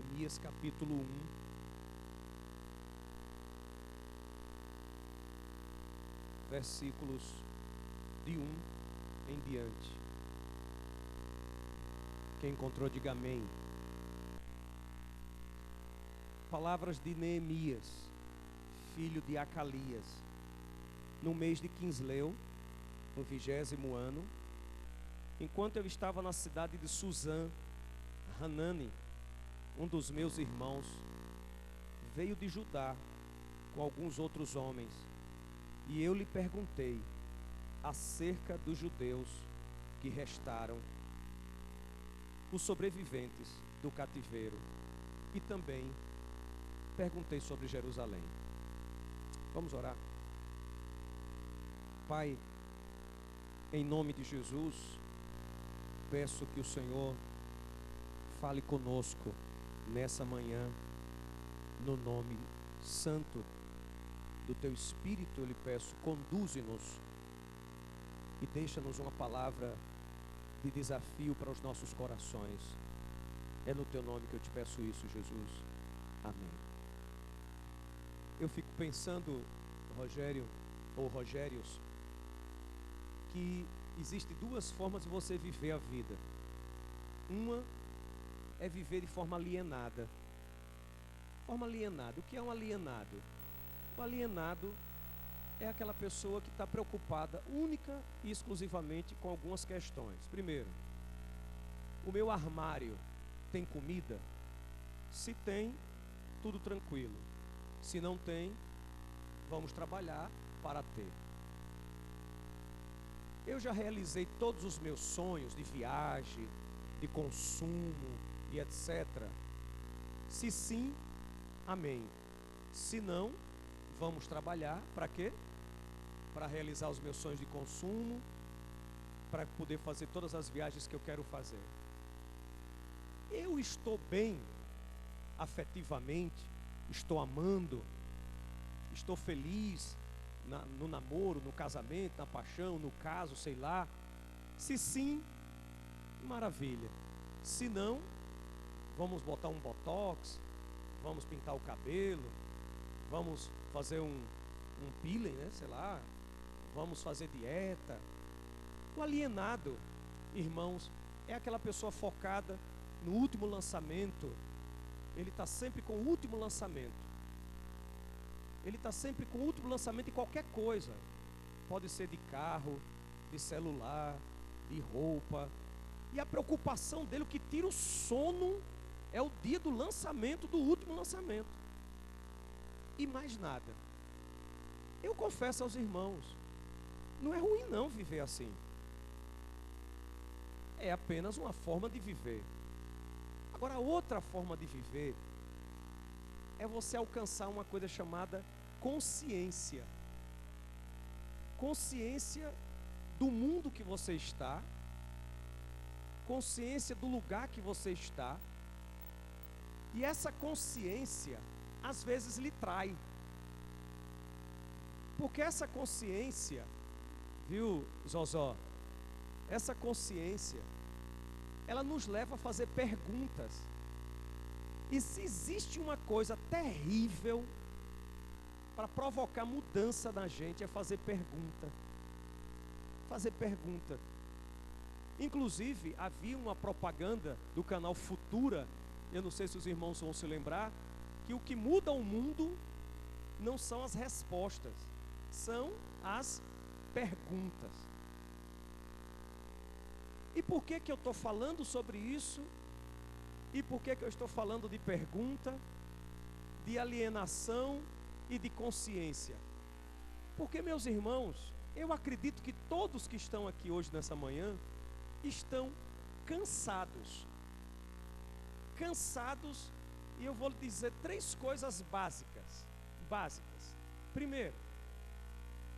Neemias capítulo 1. Versículos de 1 em diante. Quem encontrou, diga amém. Palavras de Neemias, filho de Acalias, no mês de Quisleu, no 20º ano, enquanto eu estava na cidade de Suzã, Hanani, um dos meus irmãos, veio de Judá com alguns outros homens, e eu lhe perguntei acerca dos judeus que restaram, os sobreviventes do cativeiro, e também perguntei sobre Jerusalém. Vamos orar. Pai, em nome de Jesus, peço que o Senhor fale conosco nessa manhã, no nome santo do Teu Espírito. Eu lhe peço, conduze-nos e deixa-nos uma palavra de desafio para os nossos corações. É no Teu nome que eu te peço isso, Jesus. Amém. Eu fico pensando, Rogério, ou Rogérios, que existem duas formas de você viver a vida. Uma é viver de forma alienada. Forma alienada. O que é um alienado? O alienado é aquela pessoa que está preocupada única e exclusivamente com algumas questões. Primeiro, o meu armário tem comida? Se tem, tudo tranquilo. Se não tem, vamos trabalhar para ter. Eu já realizei todos os meus sonhos de viagem, de consumo e etc. Se sim, amém. Se não, vamos trabalhar para quê? Para realizar os meus sonhos de consumo, para poder fazer todas as viagens que eu quero fazer. Eu estou bem afetivamente, estou amando, estou feliz no namoro, no casamento, na paixão, no caso, sei lá. Se sim, maravilha. Se não, vamos botar um botox, vamos pintar o cabelo, vamos fazer um peeling, né? Sei lá, vamos fazer dieta. O alienado, irmãos, é aquela pessoa focada no último lançamento. Ele está sempre com o último lançamento. Ele está sempre com o último lançamento de qualquer coisa. Pode ser de carro, de celular, de roupa. E a preocupação dele, o que tira o sono, é o dia do lançamento, do último lançamento. E mais nada. Eu confesso aos irmãos, não é ruim não viver assim. É apenas uma forma de viver. Agora, outra forma de viver é você alcançar uma coisa chamada consciência. Consciência do mundo que você está, consciência do lugar que você está. E essa consciência, às vezes, lhe trai. Porque essa consciência, viu, Zozó? Essa consciência, ela nos leva a fazer perguntas. E se existe uma coisa terrível para provocar mudança na gente, é fazer pergunta. Fazer pergunta. Inclusive, havia uma propaganda do canal Futura, eu não sei se os irmãos vão se lembrar, que o que muda o mundo não são as respostas, são as perguntas. E por que eu estou falando sobre isso? E por que eu estou falando de pergunta, de alienação e de consciência? Porque, meus irmãos, eu acredito que todos que estão aqui hoje nessa manhã estão cansados. Cansados, e eu vou lhe dizer 3 coisas básicas. Primeiro,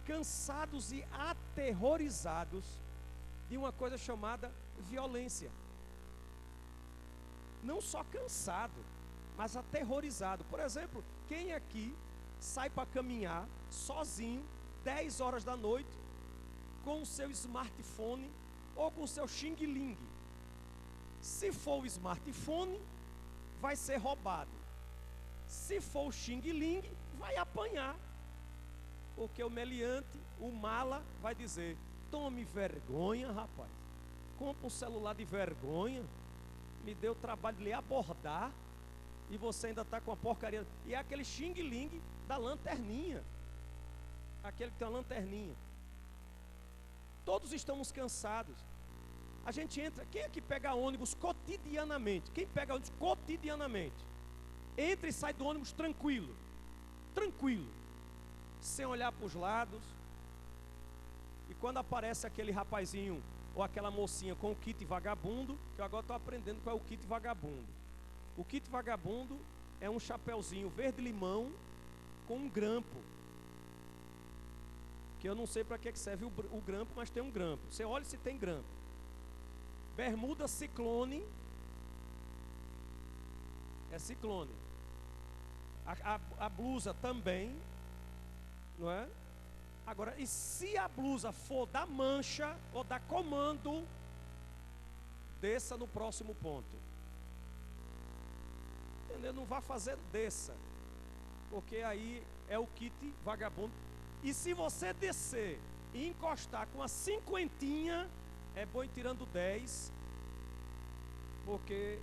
cansados e aterrorizados de uma coisa chamada violência. Não só cansado, mas aterrorizado. Por exemplo, quem aqui sai para caminhar sozinho 10 horas da noite com o seu smartphone ou com o seu xing-ling? Se for o smartphone, vai ser roubado. Se for o xing-ling, vai apanhar. Porque o meliante, o mala, vai dizer: tome vergonha, rapaz. Compra um celular de vergonha. Me deu o trabalho de lhe abordar. E você ainda está com a porcaria. E é aquele xing-ling da lanterninha. Aquele que tem uma lanterninha. Todos estamos cansados. A gente entra. Quem é que pega ônibus cotidianamente? Quem pega ônibus cotidianamente? Entra e sai do ônibus tranquilo. Tranquilo. Sem olhar para os lados. E quando aparece aquele rapazinho ou aquela mocinha com o kit vagabundo, que eu agora estou aprendendo qual é o kit vagabundo. O kit vagabundo é um chapéuzinho verde-limão com um grampo. Que eu não sei para que serve o grampo, mas tem um grampo. Você olha se tem grampo. Bermuda ciclone. É ciclone. A blusa também. Não é? Agora, e se a blusa for da mancha ou da comando, desça no próximo ponto. Entendeu? Não vá fazer, desça. Porque aí é o kit vagabundo. E se você descer e encostar com a cinquentinha, é bom ir tirando 10. Porque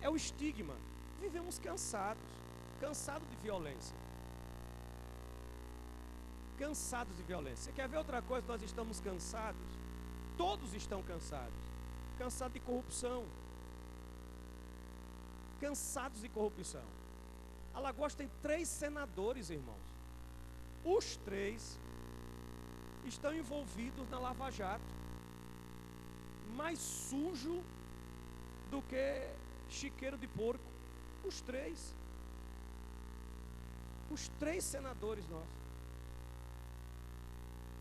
é o estigma. Vivemos cansados. Cansados de violência. Cansados de violência. Você quer ver outra coisa? Nós estamos cansados. Todos estão cansados. Cansados de corrupção. Cansados de corrupção. Alagoas tem 3 senadores, irmãos. Os 3 estão envolvidos na Lava Jato. Mais sujo do que chiqueiro de porco. Os 3. Os 3 senadores nossos.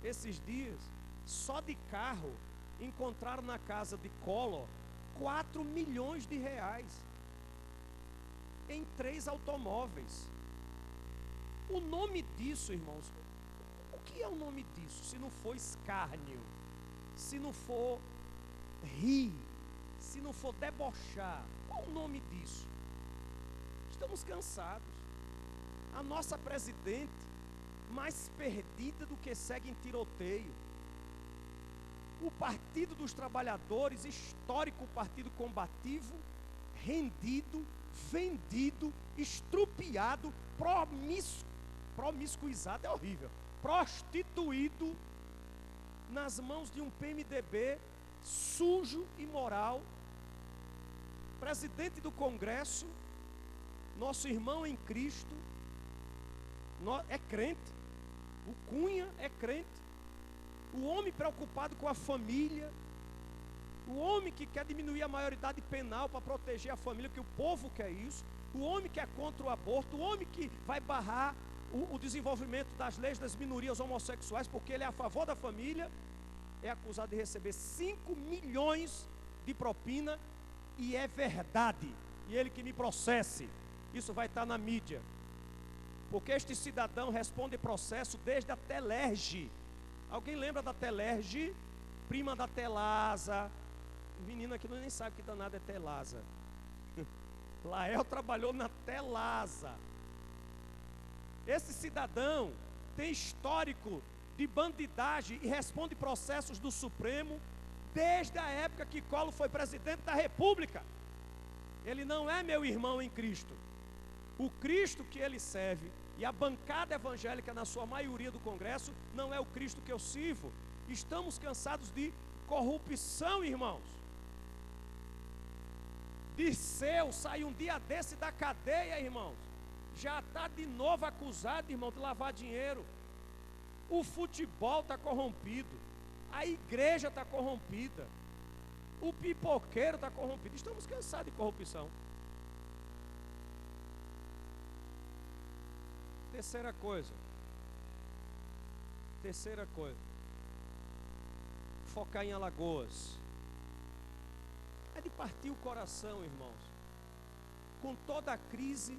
Esses dias, só de carro, encontraram na casa de Collor 4 milhões de reais em 3 automóveis. O nome disso, irmãos, o que é o nome disso? Se não for escárnio, se não for rir, se não for debochar, qual o nome disso? Estamos cansados. A nossa presidente, mais perdida do que segue em tiroteio. O Partido dos Trabalhadores, histórico partido combativo, rendido, vendido, estrupiado, promiscuizado, é horrível, prostituído nas mãos de um PMDB sujo e imoral. Presidente do Congresso, nosso irmão em Cristo, é crente. O Cunha é crente. O homem preocupado com a família. O homem que quer diminuir a maioridade penal para proteger a família, porque o povo quer isso. O homem que é contra o aborto. O homem que vai barrar o desenvolvimento das leis das minorias homossexuais, porque ele é a favor da família, é acusado de receber 5 milhões de propina. E é verdade. E ele que me processe. Isso vai estar na mídia. Porque este cidadão responde processo desde a Telerge. Alguém lembra da Telerge? Prima da Telasa. O menino aqui nem sabe que danado é Telasa. Lael trabalhou na Telasa. Esse cidadão tem histórico de bandidagem e responde processos do Supremo desde a época que Collor foi presidente da República. Ele não é meu irmão em Cristo. O Cristo que ele serve e a bancada evangélica, na sua maioria do Congresso, não é o Cristo que eu sirvo. Estamos cansados de corrupção, irmãos. Dirceu sai um dia desse da cadeia, irmãos. Já está de novo acusado, irmão, de lavar dinheiro. O futebol está corrompido. A igreja está corrompida. O pipoqueiro está corrompido. Estamos cansados de corrupção. Terceira coisa. Focar em Alagoas. É de partir o coração, irmãos. Com toda a crise,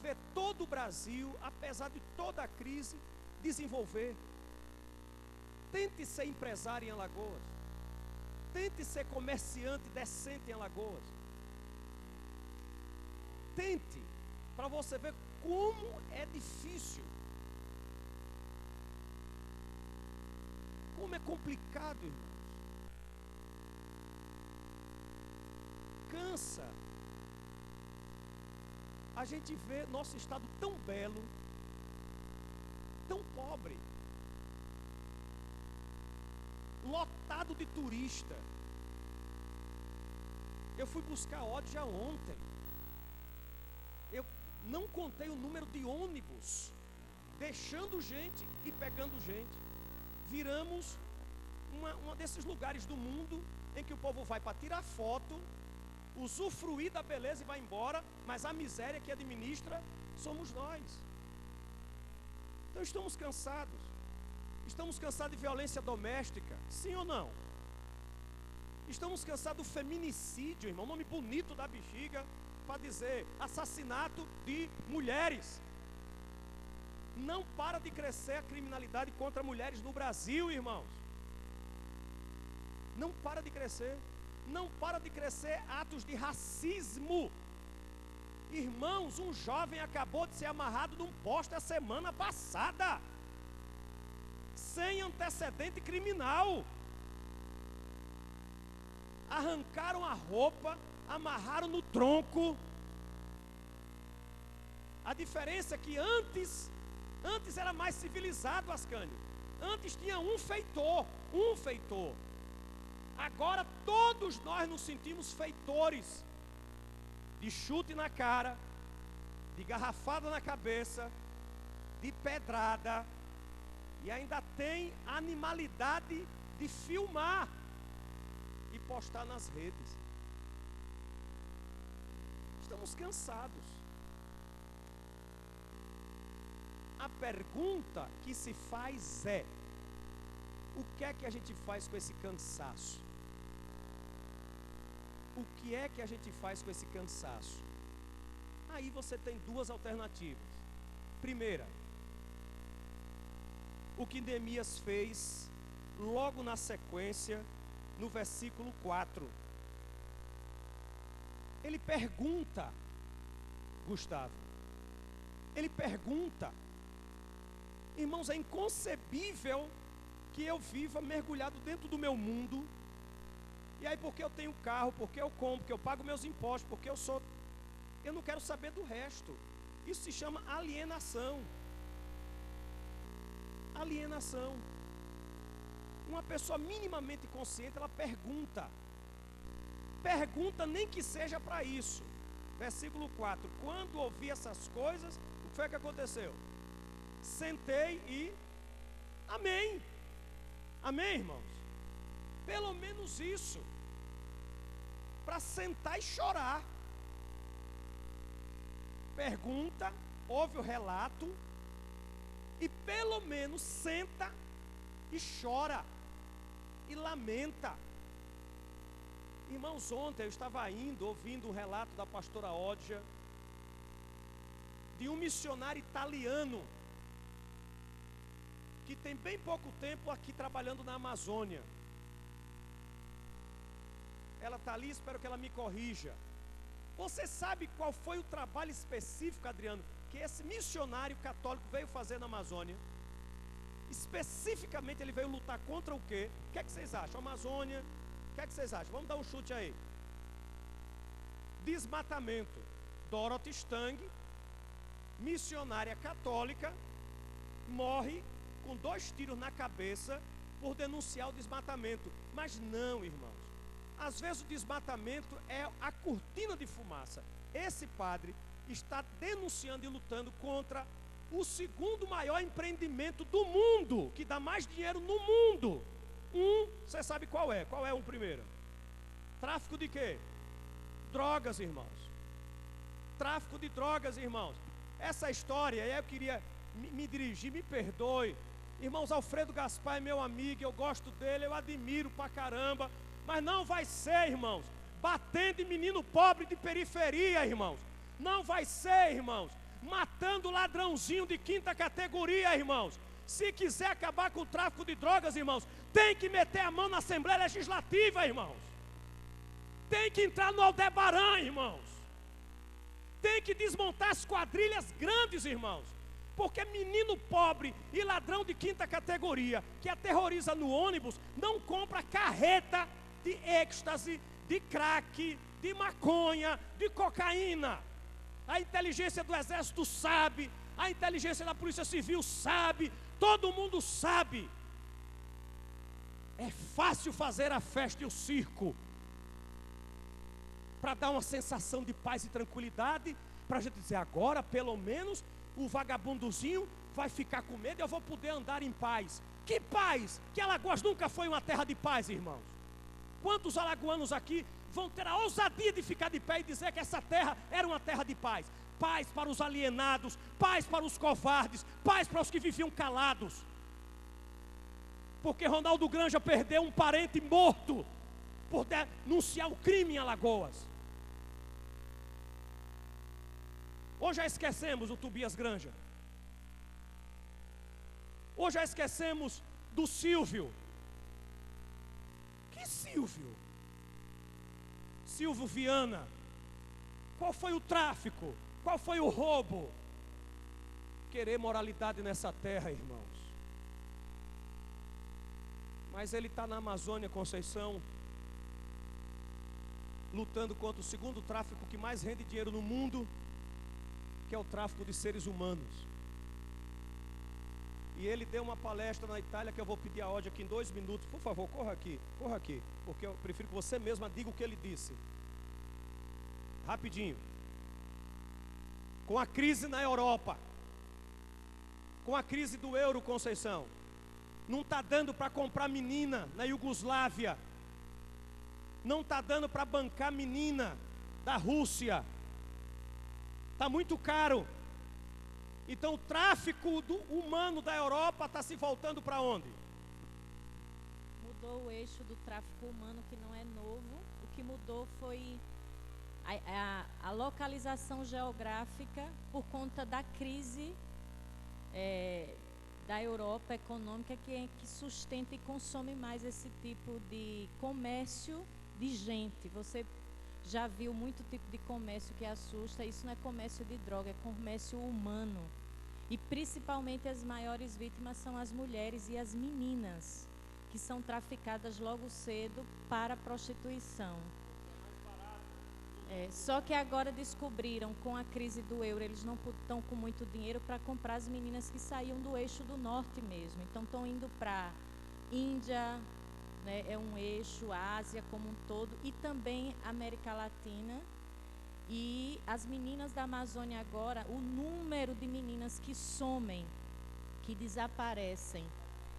ver todo o Brasil, apesar de toda a crise, desenvolver. Tente ser empresário em Alagoas. Tente ser comerciante decente em Alagoas. Tente, para você ver como é difícil. Como é complicado, irmãos. Cansa. A gente vê nosso estado tão belo, tão pobre, lotado de turista. Eu fui buscar Odja ontem. Eu não contei o número de ônibus, deixando gente e pegando gente. Viramos uma desses lugares do mundo em que o povo vai para tirar foto, usufruir da beleza e vai embora, mas a miséria que administra somos nós. Então estamos cansados. Estamos cansados de violência doméstica, sim ou não? Estamos cansados do feminicídio, irmão, nome bonito da bexiga, para dizer assassinato de mulheres. Não para de crescer a criminalidade contra mulheres no Brasil, irmãos. Não para de crescer. Não para de crescer atos de racismo. Irmãos, um jovem acabou de ser amarrado num poste a semana passada, sem antecedente criminal. Arrancaram a roupa, amarraram no tronco. A diferença é que antes era mais civilizado, Ascânio. Antes tinha um feitor. Agora todos nós nos sentimos feitores. De chute na cara, de garrafada na cabeça, de pedrada. E ainda tem a animalidade de filmar e postar nas redes. Estamos cansados. A pergunta que se faz é: o que é que a gente faz com esse cansaço? O que é que a gente faz com esse cansaço? Aí você tem duas alternativas. Primeira, o que Neemias fez logo na sequência, no versículo 4. Ele pergunta, Gustavo, ele pergunta: irmãos, é inconcebível que eu viva mergulhado dentro do meu mundo, e aí porque eu tenho carro, porque eu compro, porque eu pago meus impostos, porque eu não quero saber do resto. Isso se chama alienação. Alienação. Uma pessoa minimamente consciente, ela pergunta nem que seja para isso. Versículo 4: quando ouvi essas coisas, o que foi que aconteceu? Sentei e amém. Amém, irmãos? Pelo menos isso, para sentar e chorar. Pergunta, ouve o relato e pelo menos senta e chora e lamenta. Irmãos, ontem eu estava ouvindo o relato da pastora Odja, de um missionário italiano que tem bem pouco tempo aqui trabalhando na Amazônia. Ela está ali, espero que ela me corrija. Você sabe qual foi o trabalho específico, Adriano, que esse missionário católico veio fazer na Amazônia? Especificamente ele veio lutar contra o quê? O que é que vocês acham? Amazônia, o que é que vocês acham? Vamos dar um chute aí. Desmatamento. Dorothy Stang, missionária católica, morre com 2 tiros na cabeça por denunciar o desmatamento. Mas não, irmãos. Às vezes o desmatamento é a cortina de fumaça. Esse padre está denunciando e lutando contra o segundo maior empreendimento do mundo, que dá mais dinheiro no mundo. Você sabe qual é? Qual é o primeiro? Tráfico de quê? Drogas, irmãos. Tráfico de drogas, irmãos. Essa história, eu queria me dirigir, me perdoe. Irmãos, Alfredo Gaspar é meu amigo, eu gosto dele, eu admiro pra caramba. Mas não vai ser, irmãos, batendo em menino pobre de periferia, irmãos. Não vai ser, irmãos, matando ladrãozinho de 5ª categoria, irmãos. Se quiser acabar com o tráfico de drogas, irmãos, tem que meter a mão na Assembleia Legislativa, irmãos. Tem que entrar no Aldebaran, irmãos. tem que desmontar as quadrilhas grandes, irmãos. Porque menino pobre e ladrão de quinta categoria que aterroriza no ônibus não compra carreta de êxtase, de crack, de maconha, de cocaína. A inteligência do exército sabe, a inteligência da polícia civil sabe, todo mundo sabe. É fácil fazer a festa e o circo para dar uma sensação de paz e tranquilidade, para a gente dizer, agora pelo menos o vagabundozinho vai ficar com medo e eu vou poder andar em paz. Que paz? Que Alagoas nunca foi uma terra de paz, irmãos. Quantos alagoanos aqui vão ter a ousadia de ficar de pé e dizer que essa terra era uma terra de paz? Paz para os alienados, paz para os covardes, paz para os que viviam calados. Porque Ronaldo Granja perdeu um parente morto por denunciar o crime em Alagoas. Ou já esquecemos o Tobias Granja? Ou já esquecemos do Silvio? Que Silvio? Silvio Viana. Qual foi o tráfico? Qual foi o roubo? Querer moralidade nessa terra, irmãos. Mas ele está na Amazônia, Conceição, lutando contra o segundo tráfico que mais rende dinheiro no mundo, que é o tráfico de seres humanos. E ele deu uma palestra na Itália, que eu vou pedir a ordem aqui em 2 minutos. Por favor, corra aqui, porque eu prefiro que você mesma diga o que ele disse. Rapidinho. Com a crise na Europa, com a crise do euro, Conceição, não está dando para comprar menina na Iugoslávia, não está dando para bancar menina da Rússia, está muito caro. Então o tráfico humano da Europa está se voltando para onde? Mudou o eixo do tráfico humano, que não é novo. O que mudou foi a localização geográfica por conta da crise da Europa econômica, que sustenta e consome mais esse tipo de comércio de gente. Você já viu muito tipo de comércio que assusta. Isso não é comércio de droga, é comércio humano. E principalmente as maiores vítimas são as mulheres e as meninas, que são traficadas logo cedo para a prostituição. Só que agora descobriram, com a crise do euro, eles não estão com muito dinheiro para comprar as meninas que saíam do eixo do norte mesmo. Então estão indo para Índia, né, é um eixo, Ásia como um todo, e também América Latina. E as meninas da Amazônia agora, o número de meninas que somem, que desaparecem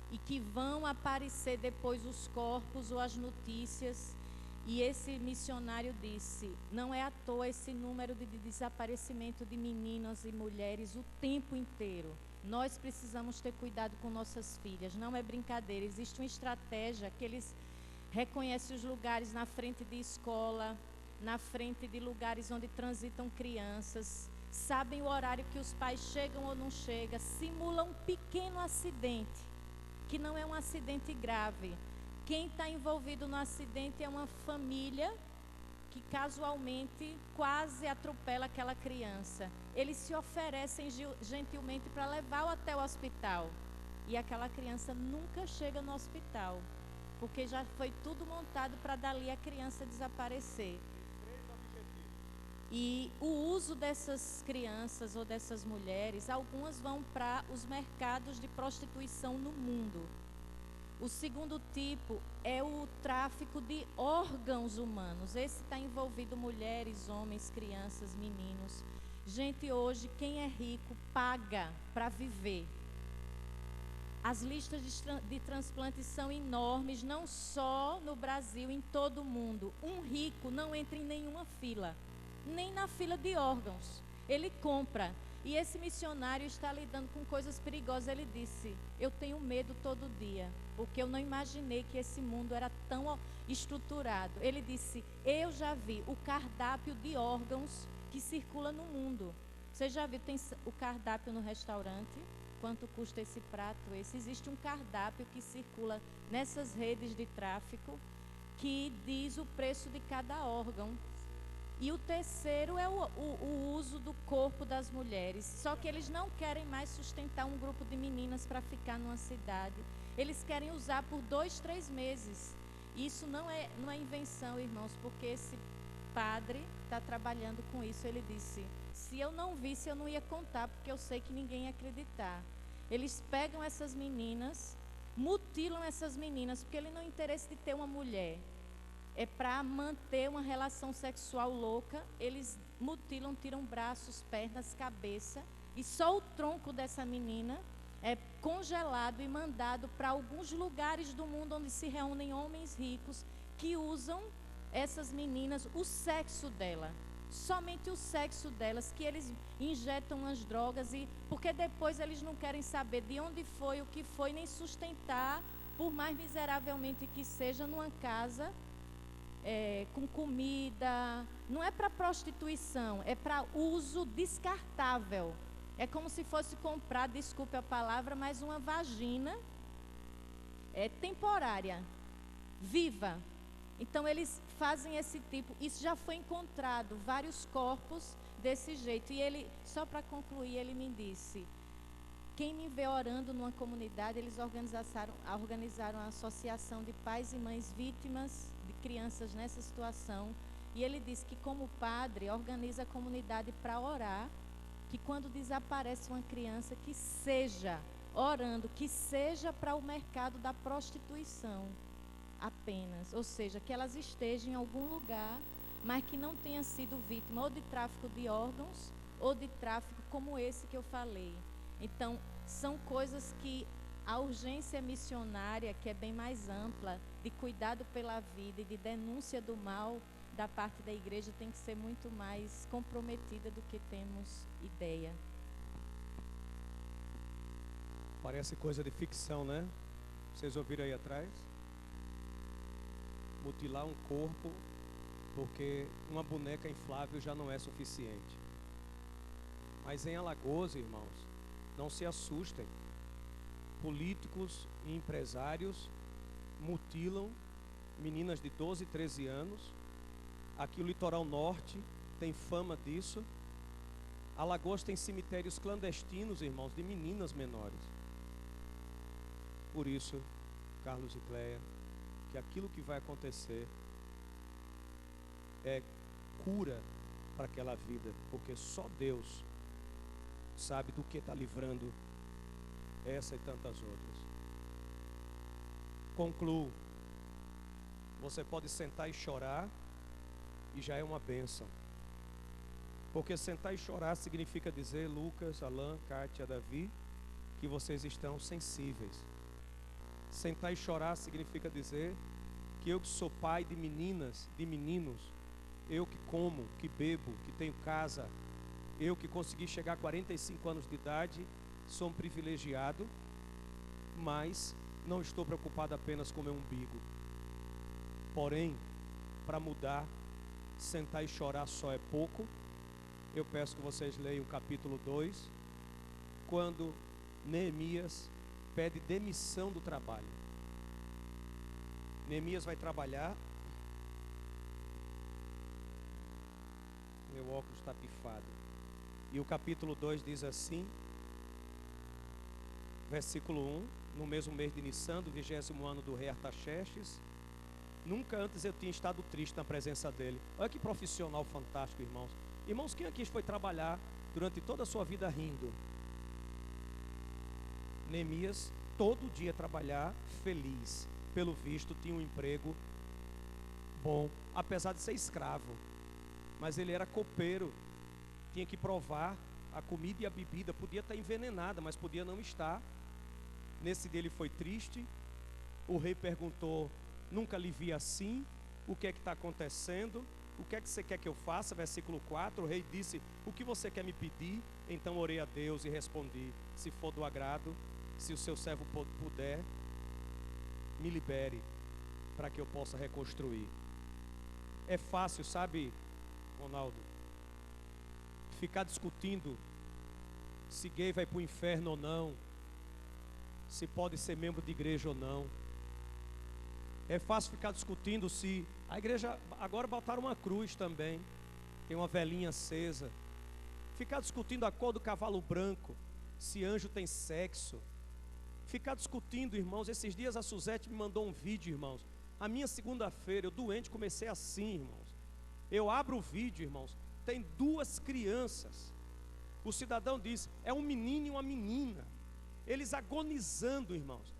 e que vão aparecer depois os corpos ou as notícias. E esse missionário disse, não é à toa esse número de desaparecimento de meninas e mulheres o tempo inteiro. Nós precisamos ter cuidado com nossas filhas, não é brincadeira. Existe uma estratégia que eles reconhecem os lugares na frente de escola, na frente de lugares onde transitam crianças, sabem o horário que os pais chegam ou não chegam, simulam um pequeno acidente, que não é um acidente grave. Quem está envolvido no acidente é uma família que casualmente quase atropela aquela criança. Eles se oferecem gentilmente para levá-la até o hospital. E aquela criança nunca chega no hospital, porque já foi tudo montado para dali a criança desaparecer. E o uso dessas crianças ou dessas mulheres, algumas vão para os mercados de prostituição no mundo. O segundo tipo é o tráfico de órgãos humanos. Esse está envolvido mulheres, homens, crianças, meninos. Gente, hoje, quem é rico paga para viver. As listas de transplantes são enormes, não só no Brasil, em todo o mundo. Um rico não entra em nenhuma fila, nem na fila de órgãos. Ele compra. E esse missionário está lidando com coisas perigosas. Ele disse, eu tenho medo todo dia, porque eu não imaginei que esse mundo era tão estruturado. Ele disse, eu já vi o cardápio de órgãos que circula no mundo. Você já viu, tem o cardápio no restaurante? Quanto custa esse prato? Existe um cardápio que circula nessas redes de tráfico que diz o preço de cada órgão. E o terceiro é o uso do corpo das mulheres. Só que eles não querem mais sustentar um grupo de meninas para ficar numa cidade. Eles querem usar por 2, 3 meses. Isso não é invenção, irmãos, porque esse padre está trabalhando com isso. Ele disse, se eu não visse, eu não ia contar, porque eu sei que ninguém ia acreditar. Eles pegam essas meninas, mutilam essas meninas, porque ele não tem interesse de ter uma mulher. É para manter uma relação sexual louca. Eles mutilam, tiram braços, pernas, cabeça, e só o tronco dessa menina é congelado e mandado para alguns lugares do mundo onde se reúnem homens ricos que usam essas meninas, o sexo dela, somente o sexo delas, que eles injetam as drogas, e porque depois eles não querem saber de onde foi, o que foi, nem sustentar, por mais miseravelmente que seja, numa casa com comida. Não é para prostituição, é para uso descartável. É como se fosse comprar, desculpe a palavra, mas uma vagina temporária, viva. Então eles fazem esse tipo. Isso já foi encontrado, vários corpos desse jeito. E ele, só para concluir, ele me disse, quem me vê orando numa comunidade, eles organizaram a associação de pais e mães vítimas de crianças nessa situação. E ele disse que, como padre, organiza a comunidade para orar, que quando desaparece uma criança, que seja orando, que seja para o mercado da prostituição apenas, ou seja, que elas estejam em algum lugar, mas que não tenha sido vítima ou de tráfico de órgãos ou de tráfico como esse que eu falei. Então, são coisas que a urgência missionária, que é bem mais ampla, de cuidado pela vida e de denúncia do mal da parte da igreja, tem que ser muito mais comprometida do que temos ideia. Parece coisa de ficção, né? Vocês ouviram aí atrás? Mutilar um corpo porque uma boneca inflável já não é suficiente. Mas em Alagoas, irmãos, não se assustem. Políticos e empresários mutilam meninas de 12, 13 anos. Aqui o litoral norte tem fama disso. Alagoas tem cemitérios clandestinos, irmãos, de meninas menores. Por isso, Carlos e Cleia, que aquilo que vai acontecer é cura para aquela vida, porque só Deus sabe do que está livrando essa e tantas outras. Concluo. Você pode sentar e chorar, e já é uma bênção. Porque sentar e chorar significa dizer, Lucas, Alain, Kátia, Davi, que vocês estão sensíveis. Sentar e chorar significa dizer que eu que sou pai de meninas, de meninos, eu que como, que bebo, que tenho casa, eu que consegui chegar a 45 anos de idade, sou um privilegiado, mas não estou preocupado apenas com o meu umbigo. Porém, para mudar, sentar e chorar só é pouco. Eu peço que vocês leiam o capítulo 2, quando Neemias pede demissão do trabalho. Neemias vai trabalhar. Meu óculos está pifado. E o capítulo 2 diz assim, versículo 1: no mesmo mês de Nissan, do 20º ano do rei Artaxerxes, nunca antes eu tinha estado triste na presença dele. Olha que profissional fantástico, irmãos. Irmãos, quem aqui foi trabalhar durante toda a sua vida rindo? Neemias, todo dia trabalhar feliz. Pelo visto, tinha um emprego bom, apesar de ser escravo. Mas ele era copeiro, tinha que provar a comida e a bebida. Podia estar envenenada, mas podia não estar. Nesse dia ele foi triste. O rei perguntou, nunca lhe vi assim, o que é que está acontecendo? O que é que você quer que eu faça? Versículo 4, o rei disse, o que você quer me pedir? Então orei a Deus e respondi, se for do agrado, se o seu servo puder, me libere, para que eu possa reconstruir. É fácil, sabe, Ronaldo, ficar discutindo se gay vai para o inferno ou não, se pode ser membro de igreja ou não. É fácil ficar discutindo se a igreja agora botaram uma cruz também. tem uma velhinha acesa. Ficar discutindo a cor do cavalo branco, se anjo tem sexo. Ficar discutindo, irmãos. Esses dias a Suzete me mandou um vídeo, irmãos. A minha segunda-feira, eu doente, comecei assim, irmãos. Eu abro o vídeo, irmãos, tem 2 crianças. O cidadão diz, é um menino e uma menina. Eles agonizando, irmãos.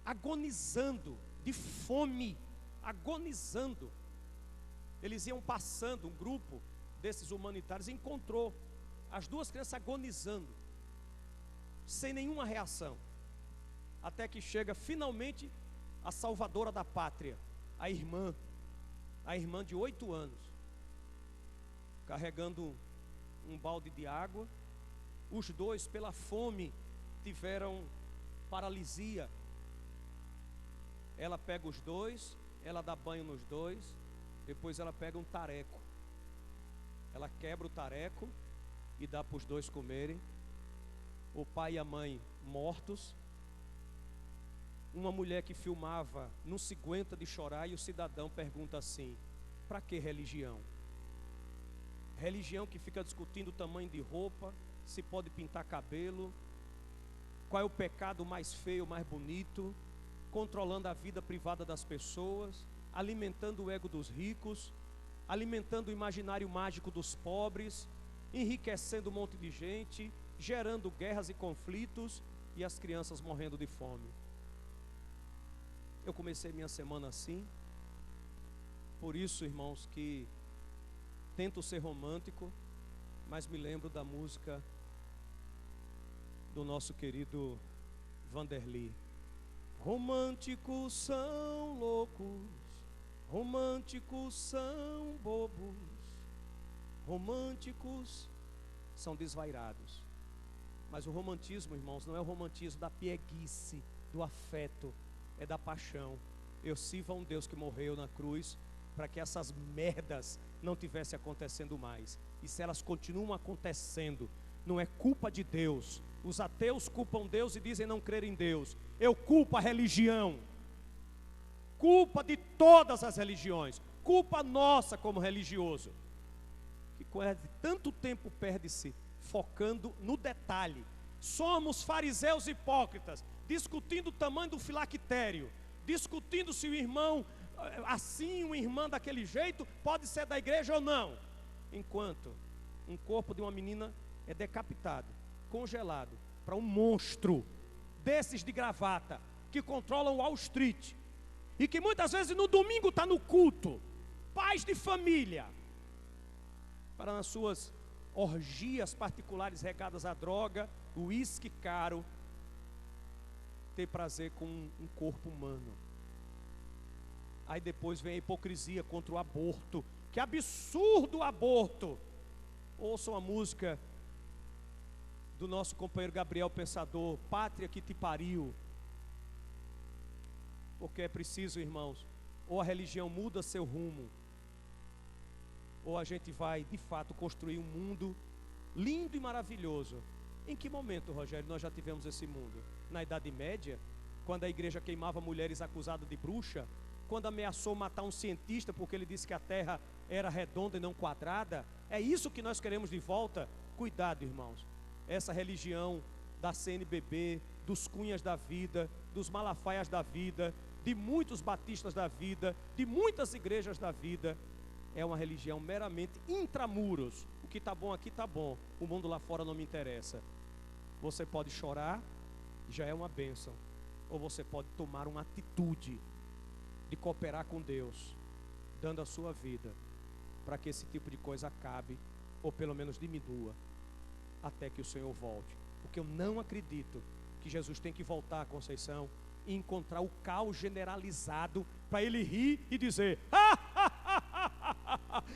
Agonizando, de fome, agonizando. Eles iam passando, um grupo desses humanitários encontrou as 2 crianças agonizando, sem nenhuma reação. Até que chega finalmente a salvadora da pátria, a irmã de 8 anos, carregando um balde de água. Os 2, pela fome, tiveram paralisia. Ela pega os 2, ela dá banho nos 2, depois ela pega um tareco, ela quebra o tareco e dá para os 2 comerem. O pai e a mãe mortos. Uma mulher que filmava não se aguenta de chorar, e o cidadão pergunta assim: para que religião? Religião que fica discutindo o tamanho de roupa, se pode pintar cabelo, qual é o pecado mais feio, mais bonito, controlando a vida privada das pessoas, alimentando o ego dos ricos, alimentando o imaginário mágico dos pobres, enriquecendo um monte de gente, gerando guerras e conflitos, e as crianças morrendo de fome. Eu comecei minha semana assim. Por isso, irmãos, que tento ser romântico, mas me lembro da música do nosso querido Vanderly. Românticos são loucos, românticos são bobos, românticos são desvairados. Mas o romantismo, irmãos, não é o romantismo da pieguice, do afeto, é da paixão. Eu sirvo a um Deus que morreu na cruz para que essas merdas não tivessem acontecendo mais. E se elas continuam acontecendo, não é culpa de Deus. Os ateus culpam Deus e dizem não crer em Deus. Eu culpo a religião. Culpa de todas as religiões. Culpa nossa como religioso. Que tanto tempo perde-se focando no detalhe. Somos fariseus hipócritas, discutindo o tamanho do filactério, discutindo se o irmão assim, uma irmã daquele jeito pode ser da igreja ou não, enquanto um corpo de uma menina é decapitado, congelado, para um monstro desses de gravata, que controlam Wall Street, e que muitas vezes no domingo está no culto, pais de família, para nas suas orgias particulares regadas à droga, uísque caro, ter prazer com um corpo humano. Aí depois vem a hipocrisia contra o aborto. Que absurdo o aborto! Ouçam a música do nosso companheiro Gabriel Pensador, Pátria que te pariu. Porque é preciso, irmãos, ou a religião muda seu rumo, ou a gente vai de fato construir um mundo lindo e maravilhoso. Em que momento, Rogério, nós já tivemos esse mundo? Na Idade Média, quando a igreja queimava mulheres acusadas de bruxa, quando ameaçou matar um cientista porque ele disse que a terra era redonda e não quadrada. É isso que nós queremos de volta? Cuidado, irmãos. Essa religião da CNBB, dos Cunhas da vida, dos Malafaias da vida, de muitos batistas da vida, de muitas igrejas da vida, é uma religião meramente intramuros. O que está bom aqui está bom, o mundo lá fora não me interessa. Você pode chorar, já é uma bênção, ou você pode tomar uma atitude de cooperar com Deus, dando a sua vida para que esse tipo de coisa acabe, ou pelo menos diminua, até que o Senhor volte. Porque eu não acredito que Jesus tem que voltar à Conceição e encontrar o caos generalizado para ele rir e dizer: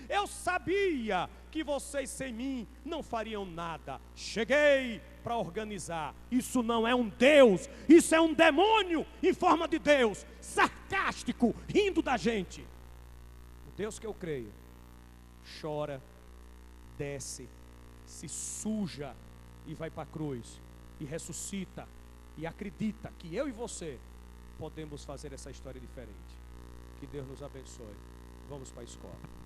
eu sabia que vocês sem mim não fariam nada, cheguei para organizar. Isso não é um Deus, isso é um demônio em forma de Deus, sarcástico, rindo da gente. O Deus que eu creio chora, desce, se suja e vai para a cruz e ressuscita e acredita que eu e você podemos fazer essa história diferente. Que Deus nos abençoe. Vamos para a escola.